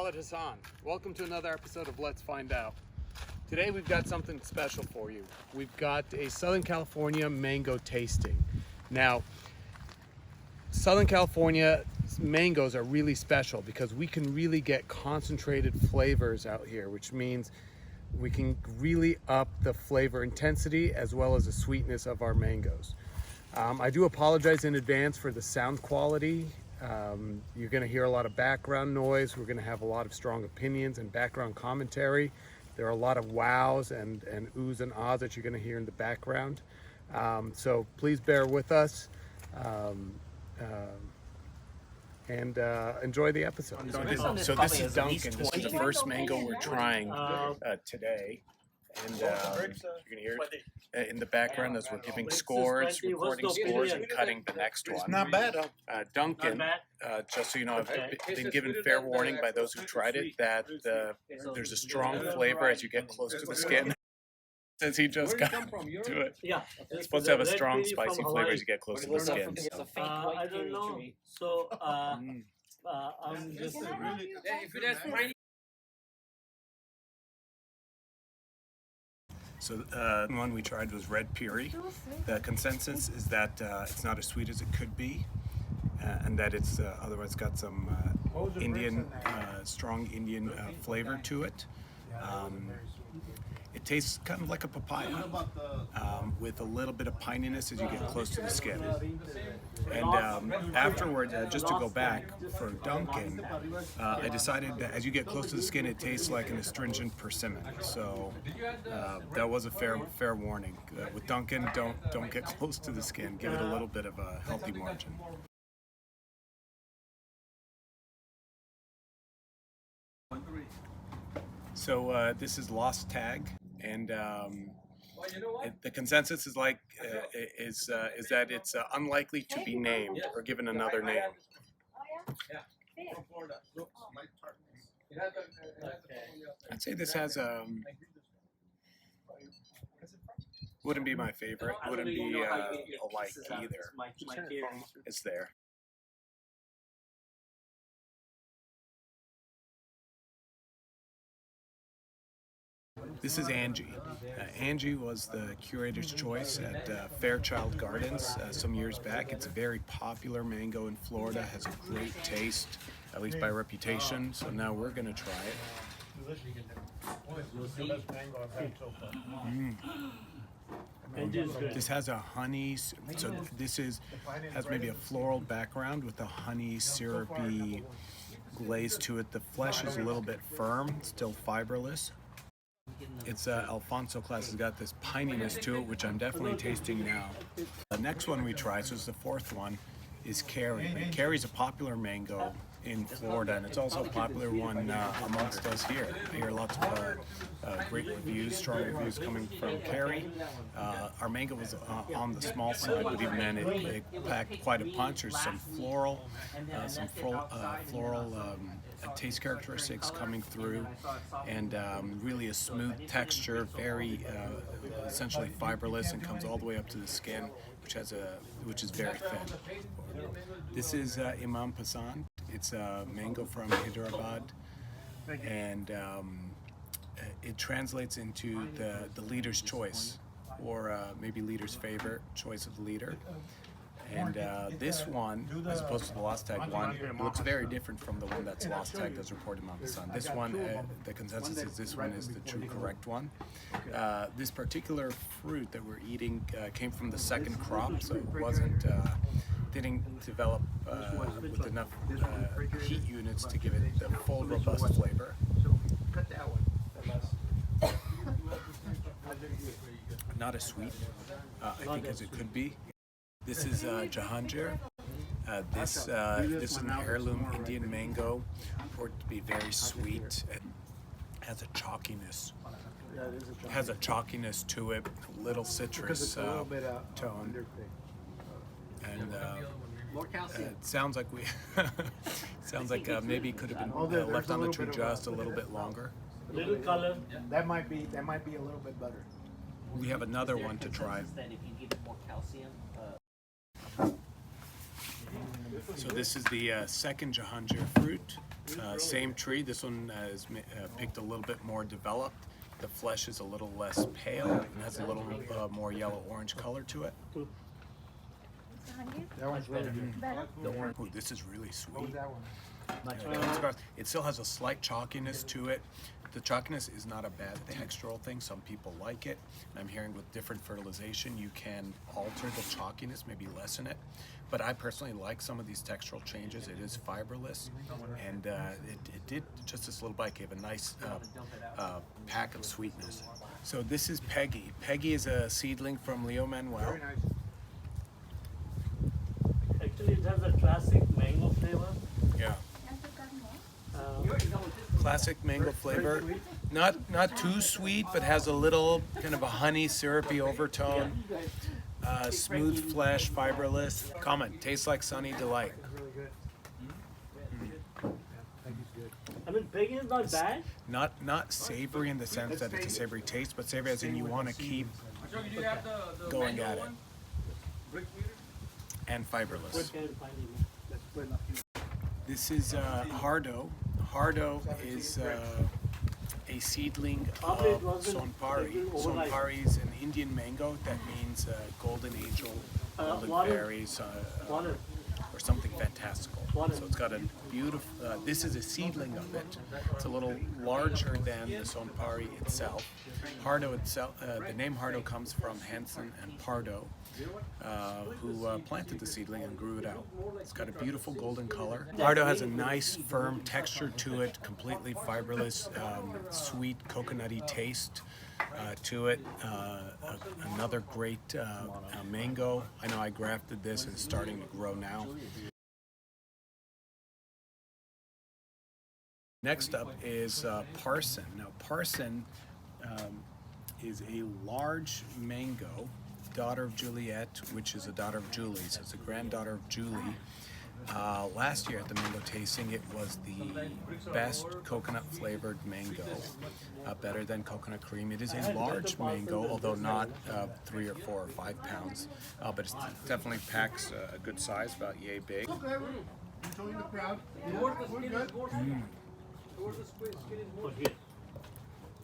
Khaled Hassan. Welcome to another episode of Let's Find Out. Today we've got something special for you. We've got a Southern California mango tasting. Now, Southern California mangoes are really special because we can really get concentrated flavors out here, which means we can really up the flavor intensity as well as the sweetness of our mangoes. I do apologize in advance for the sound quality. You're going to hear a lot of background noise. We're going to have a lot of strong opinions and background commentary. There are a lot of wows and oohs and ahs that you're going to hear in the background. So please bear with us and enjoy the episode. So this is Duncan. This is the first mango we're trying today. And you're going to hear it in the background as we're giving scores, recording scores, and cutting the next one. Not bad, Duncan, just so you know, I've been given fair warning by those who tried it that there's a strong flavor as you get close to the skin. Since he just got to it. Yeah. It's supposed to have a strong, spicy flavor as you get close to the skin. So. I don't know. So, I'm just really... So the one we tried was red puri. The consensus is that it's not as sweet as it could be, and that it's otherwise got some Indian, strong Indian flavor to it. It tastes kind of like a papaya, with a little bit of pininess as you get close to the skin. And afterwards, just to go back for Duncan, I decided that as you get close to the skin, it tastes like an astringent persimmon. So that was a fair warning. With Duncan, don't get close to the skin. Give it a little bit of a healthy margin. So this is Lost Tag, and the consensus is that it's unlikely to be named or given another name. I'd say this has wouldn't be my favorite. Wouldn't be a like either. It's there. This is Angie. Angie was the curator's choice at Fairchild Gardens some years back. It's a very popular mango in Florida, has a great taste, at least by reputation, so now we're going to try it. This has a honey, so this has maybe a floral background with a honey syrupy glaze to it. The flesh is a little bit firm, still fiberless. It's Alfonso class has got this pininess to it, which I'm definitely tasting now. The next one we try, so it's the fourth one, is Carrie. Carrie's a popular mango in Florida, and it's also a popular one amongst us here. I hear lots of great reviews, strong reviews coming from Carrie. Our mango was on the small side, but even then it packed quite a punch. There's some floral taste characteristics coming through, and really a smooth texture, very essentially fiberless, and comes all the way up to the skin, which is very thin. This is Imam Pasand. It's a mango from Hyderabad, and it translates into the leader's choice, or maybe leader's favorite choice of the leader. And this one, as opposed to the Lost Tag one, looks very different from the one that's Lost Tag that's reported on the Sun. This one, the consensus is this one is the true correct one. This particular fruit that we're eating came from the second crop, so it didn't develop with enough heat units to give it the full robust flavor. Not as sweet, I think, as it could be. This is Jehanja. This is an heirloom Indian mango, reported to be very sweet. It has a chalkiness. It has a chalkiness to it, a little citrus tone, and it sounds like maybe it could have been left on the tree just a little bit longer. Little color. That might be a little bit better. We have another one to try. So this is the second Jehanja fruit. Same tree. This one is picked a little bit more developed. The flesh is a little less pale and has a little more yellow-orange color to it. That one's really good. The orange. Ooh, this is really sweet. What was that one? It still has a slight chalkiness to it. The chalkiness is not a bad textural thing. Some people like it. And I'm hearing with different fertilization, you can alter the chalkiness, maybe lessen it. But I personally like some of these textural changes. It is fiberless, and it did, just this little bite gave a nice pack of sweetness. So this is Peggy. Peggy is a seedling from Leo Manuel. Very nice. Actually, it has a classic mango flavor. Yeah. Classic mango flavor. Not too sweet, but has a little kind of a honey syrupy overtone. Smooth flesh, fiberless. Comment. Tastes like sunny delight. That's really good. Peggy's good. I mean, Peggy is not bad. Not savory in the sense that it's a savory taste, but savory as in you want to keep going at it. And fiberless. This is Hardo. Hardo is a seedling of Sonpari. Sonpari is an Indian mango that means golden angel, golden fairies, or something fantastical. So it's got a beautiful, this is a seedling of it. It's a little larger than the Sonpari itself. Hardo itself, the name Hardo comes from Hansen and Pardo, who planted the seedling and grew it out. It's got a beautiful golden color. Hardo has a nice firm texture to it, completely fiberless, sweet coconutty taste to it. Another great mango. I know I grafted this and it's starting to grow now. Next up is Parson. Now Parson is a large mango, daughter of Juliet, which is a daughter of Julie, so it's a granddaughter of Julie. Last year at the mango tasting, it was the best coconut flavored mango, better than coconut cream. It is a large mango, although not 3 or 4 or 5 pounds, but it definitely packs a good size, about yay big. Enjoying the crowd. We're good.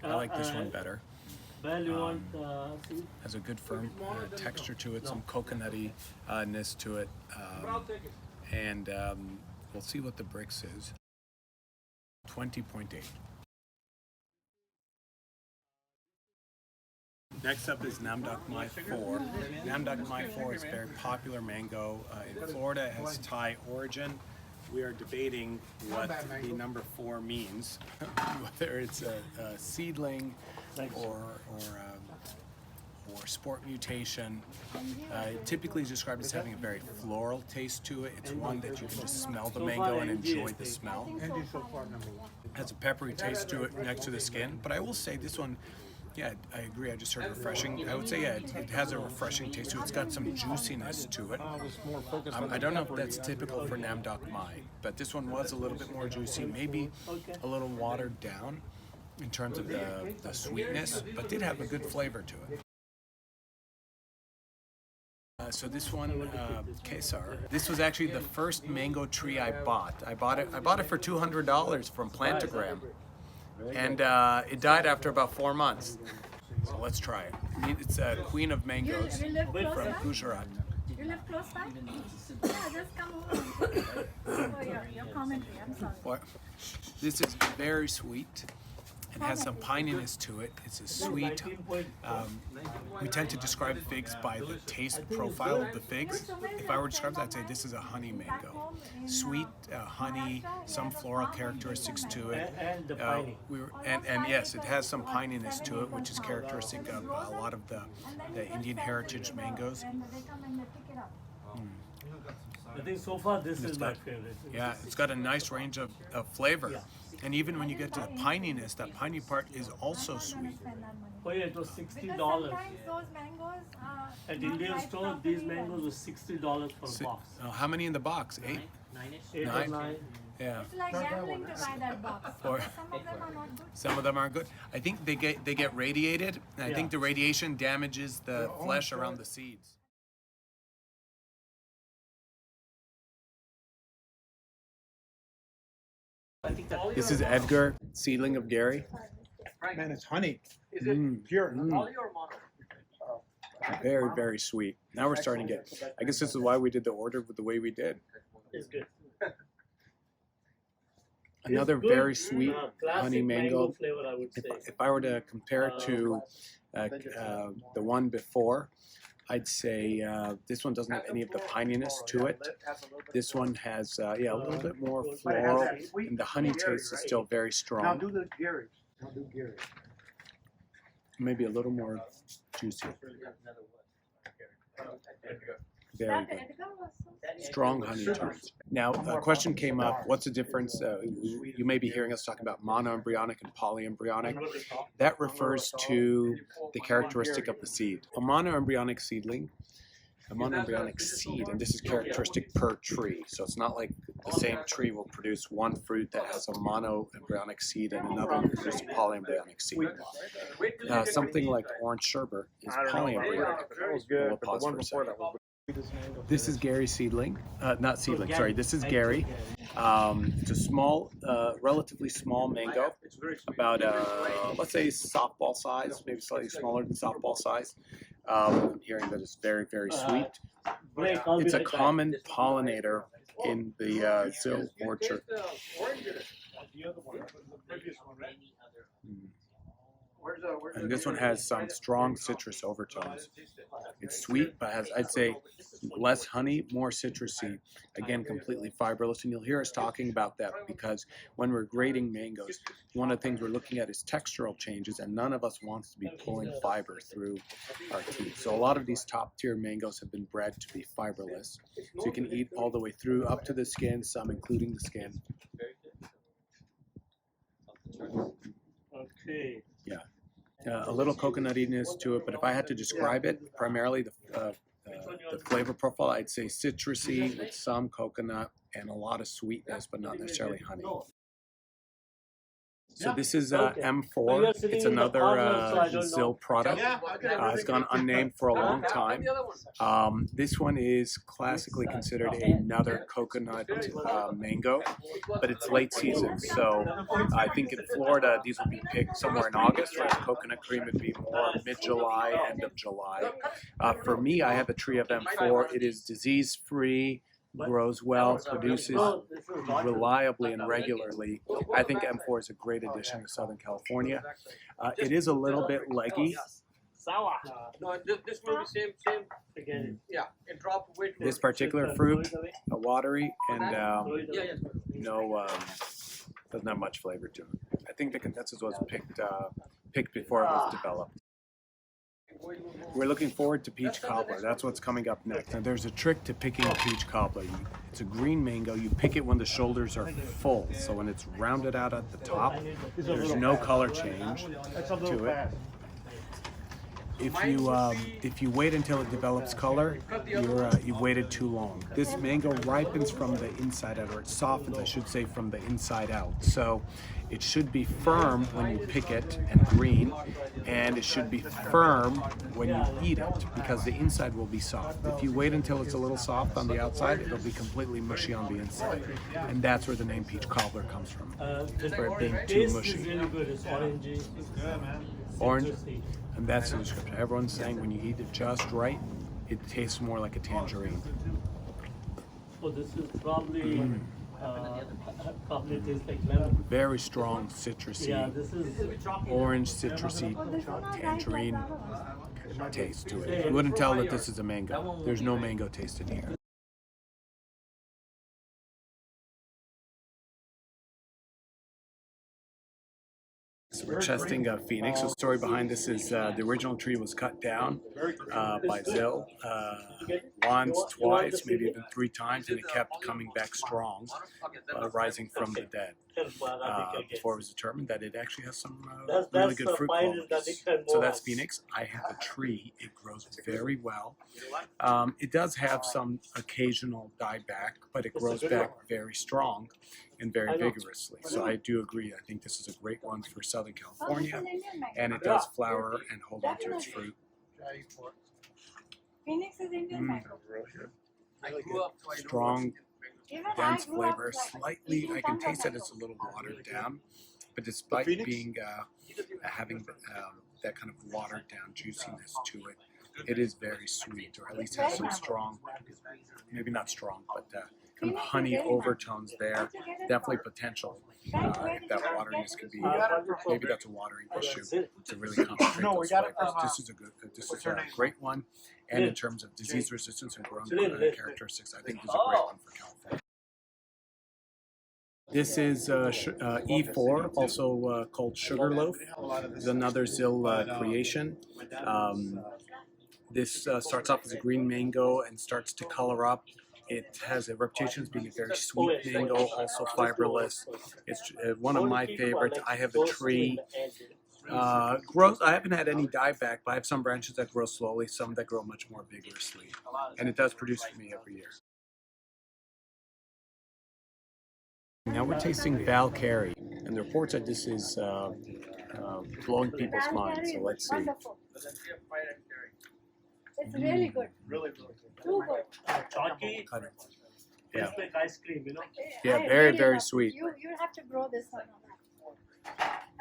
I like this one better. Well, you want Has a good firm texture to it, some coconutty-ness to it, and we'll see what the Brix is. 20.8. Next up is Doc Mai 4. Doc Mai 4 is a very popular mango in Florida. It has Thai origin. We are debating what the number 4 means, whether it's a seedling or sport mutation. Typically described as having a very floral taste to it. It's one that you can just smell the mango and enjoy the smell. Angie's so far number 1. Has a peppery taste to it next to the skin, but I will say this one, yeah, I agree. I just heard refreshing. I would say, yeah, it has a refreshing taste to it. It's got some juiciness to it. I don't know if that's typical for Doc Mai, but this one was a little bit more juicy, maybe a little watered down in terms of the sweetness, but did have a good flavor to it. So this one, Kesar. This was actually the first mango tree I bought. I bought it for $200 from Plantogram. And it died after about 4 months. So let's try it. It's a Queen of Mangoes from Gujarat. You live close by? Yeah, just come over. For your commentary, I'm sorry. What? This is very sweet. It has some pininess to it. It's a sweet. We tend to describe figs by the taste profile of the figs. If I were to describe that, I'd say this is a honey mango. Sweet honey, some floral characteristics to it. And yes, it has some pininess to it, which is characteristic of a lot of the Indian heritage mangoes. I think so far this is my favorite. Yeah, it's got a nice range of flavor. And even when you get to the pininess, that piney part is also sweet. Oh yeah, it was $60. Sometimes those mangoes At Indian store, these mangoes were $60 for a box. How many in the box? 8? 8 or 9. Yeah. It's like gambling to buy that box. Or Some of them are not good. some of them aren't good. I think they get radiated, and I think the radiation damages the flesh around the seeds. This is Edgar, seedling of Gary. Man, it's honey. Pure. Very, very sweet. Now we're starting to get, I guess this is why we did the order the way we did. It's good. Another very sweet honey mango. Flavor, I would say. If I were to compare it to the one before, I'd say this one doesn't have any of the pininess to it. This one has, yeah, a little bit more floral, and the honey taste is still very Now strong. do the Gary. Now do Gary. Maybe a little more juicy. Very That good. Edgar was so sweet. Strong honey tones. Now, a question came up, what's the difference? You may be hearing us talking about monoembryonic and polyembryonic. That refers to the characteristic of the seed. A monoembryonic seedling, a monoembryonic seed, and this is characteristic per tree. So it's not like the same tree will produce one fruit that has a monoembryonic seed and another will produce a polyembryonic seed. Something like orange sherbet is polyembryonic. That was good. We'll But pause the one for a before second. that was This is Gary's seedling, not seedling, sorry, this is Gary. It's a small, relatively small mango, about, let's say softball size, maybe slightly smaller than softball size. I'm hearing that it's very, very sweet. It's a common pollinator in the Zill orchard. And this one has some strong citrus overtones. It's sweet, but has, I'd say, less honey, more citrusy. Again, completely fiberless. And you'll hear us talking about that because when we're grading mangoes, one of the things we're looking at is textural changes, and none of us wants to be pulling fiber through our teeth. So a lot of these top-tier mangoes have been bred to be fiberless. So you can eat all the way through, up to the skin, some including the skin. Okay. Yeah. A little coconutiness to it, but if I had to describe it, primarily the flavor profile, I'd say citrusy with some coconut and a lot of sweetness, but not necessarily honey. So this is M4. It's another Zill product. It's gone unnamed for a long time. This one is classically considered another coconut mango, but it's late season. So I think in Florida, these will be picked somewhere in August, whereas coconut cream would be more mid-July, end of July. For me, I have a tree of M4. It is disease-free, grows well, produces reliably and regularly. I think M4 is a great addition to Southern California. It is a little bit leggy. No, this will be same. Again. Yeah, and drop weight. This particular fruit, watery and no, doesn't have much flavor to it. I think the consensus was picked before it was developed. We're looking forward to peach cobbler. That's what's coming up next. Now there's a trick to picking a peach cobbler. It's a green mango. You pick it when the shoulders are full. So when it's rounded out at the top, there's no color change to it. If you wait until it develops color, you've waited too long. This mango ripens from the inside out, or it softens, I should say, from the inside out. So it should be firm when you pick it and green, and it should be firm when you eat it because the inside will be soft. If you wait until it's a little soft on the outside, it'll be completely mushy on the inside. And that's where the name peach cobbler comes from, for it being too mushy. It's really good. It's orangey. Orange. And that's the description. Everyone's saying when you eat it just right, it tastes more like a tangerine. So this is probably probably tastes like lemon. Very strong citrusy, Yeah, this is orange citrusy tangerine taste to it. You wouldn't tell that this is a mango. There's no mango taste in here. So we're testing Phoenix. The story behind this is the original tree was cut down by Zill once, twice, maybe even 3 times, and it kept coming back strong, rising from the dead. Before it was determined that it actually has some really good fruit qualities. So that's Phoenix. I have a tree. It grows very well. It does have some occasional dieback, but it grows back very strong and very vigorously. So I do agree. I think this is a great one for Southern California, and it does flower and hold on to its fruit. Phoenix is Indian mango. Strong dense flavor. Slightly, I can taste that it's a little watered down, but despite being having that kind of watered down juiciness to it, it is very sweet, or at least has some strong, maybe not strong, but kind of honey overtones there. Definitely potential. If that wateriness could be, maybe that's a watering issue to really concentrate those flavors. This is a great one, and in terms of disease resistance and growing characteristics, I think this is a great one for California. This is E4, also called Sugarloaf. This is another ZIL creation. This starts off as a green mango and starts to color up. It has a reputation as being a very sweet mango, also fiberless. It's one of my favorites. I have a tree. Grows. I haven't had any dieback, but I have some branches that grow slowly, some that grow much more vigorously. And it does produce for me every year. Now we're tasting Valkyrie, and the report said this is blowing people's minds, so let's see. Wonderful. It's really good. Really, Too good. Chalky, Yeah. tastes like ice cream, you know. Yeah, I very, really very love it. sweet. You have to grow this one.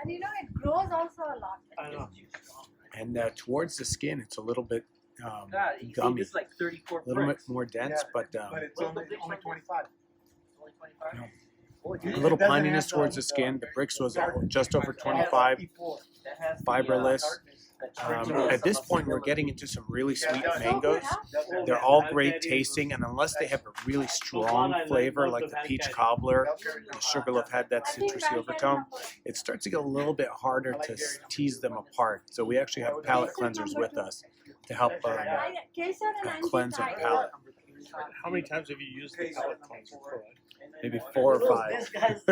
And you know, it grows also a lot. I know. And towards the skin, it's a little bit You see, gummy, this is like 34 a little bit bricks. more dense, but it's only 25. Only 25? No. Oh, a little pininess towards the skin. The bricks was just over 25, that has the, fiberless. At this point, we're getting into some really sweet mangoes. They're all great tasting, and unless they have a really strong flavor like the peach cobbler, the Sugarloaf had that citrusy overtone, it starts to get a little bit harder to tease them apart. So we actually have palate cleansers with us to help cleanse our palate. How many times have you used the palate cleanser? Maybe 4 or 5. This guy's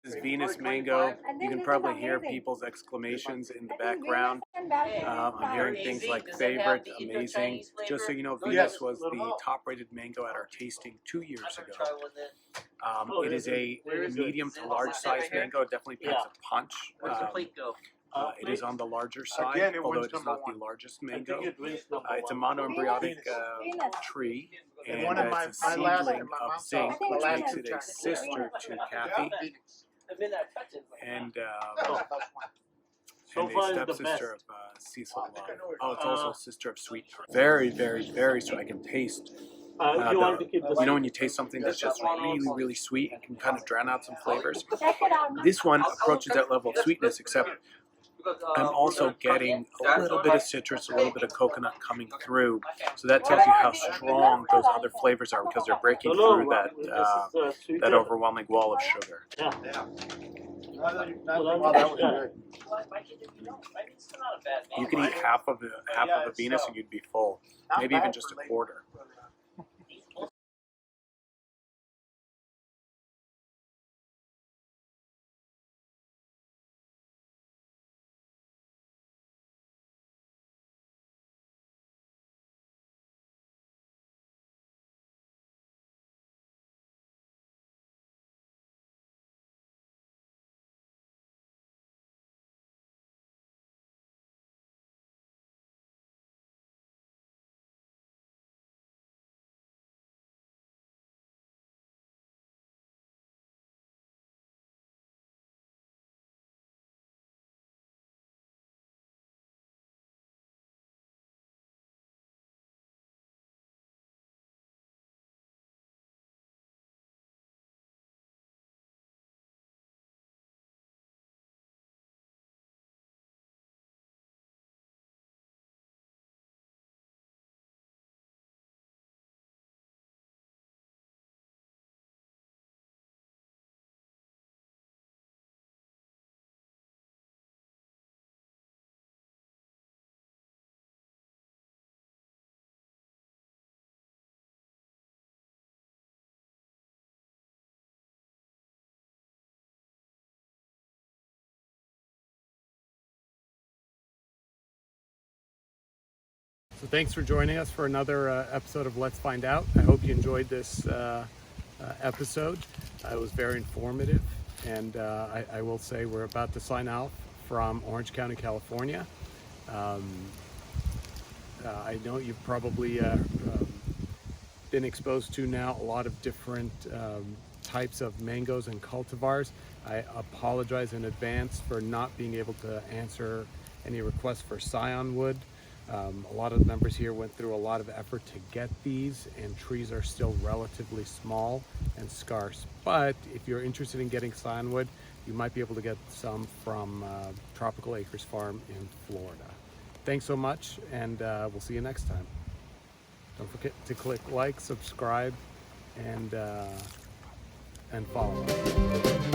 This Venus mango, you can probably hear people's exclamations in the background. I'm hearing things like favorite, amazing. Just so you know, Venus was the top-rated mango at our tasting 2 years ago. It is a medium to large size mango. It definitely packs a punch. Where's the plate go? It is on the larger side, although it is not the largest mango. It's a monoembryotic tree, and it's a seedling of zinc, which makes it a sister to Kathy, and a stepsister of Cecil Love. Oh, it's also a sister of Sweet Tart. Very, very, very sweet. I can taste. You know when you taste something that's just really, really sweet and can kind of drown out some flavors? This one approaches that level of sweetness, except I'm also getting a little bit of citrus, a little bit of coconut coming through. So that tells you how strong those other flavors are because they're breaking through that overwhelming wall of sugar. You could eat half of a Venus and you'd be full, maybe even just a quarter. So thanks for joining us for another episode of Let's Find Out. I hope you enjoyed this episode. It was very informative, and I will say we're about to sign out from Orange County, California. I know you've probably been exposed to now a lot of different types of mangoes and cultivars. I apologize in advance for not being able to answer any requests for scion wood. A lot of the members here went through a lot of effort to get these, and trees are still relatively small and scarce. But if you're interested in getting scion wood, you might be able to get some from Tropical Acres Farm in Florida. Thanks so much, and we'll see you next time. Don't forget to click like, subscribe, and follow us.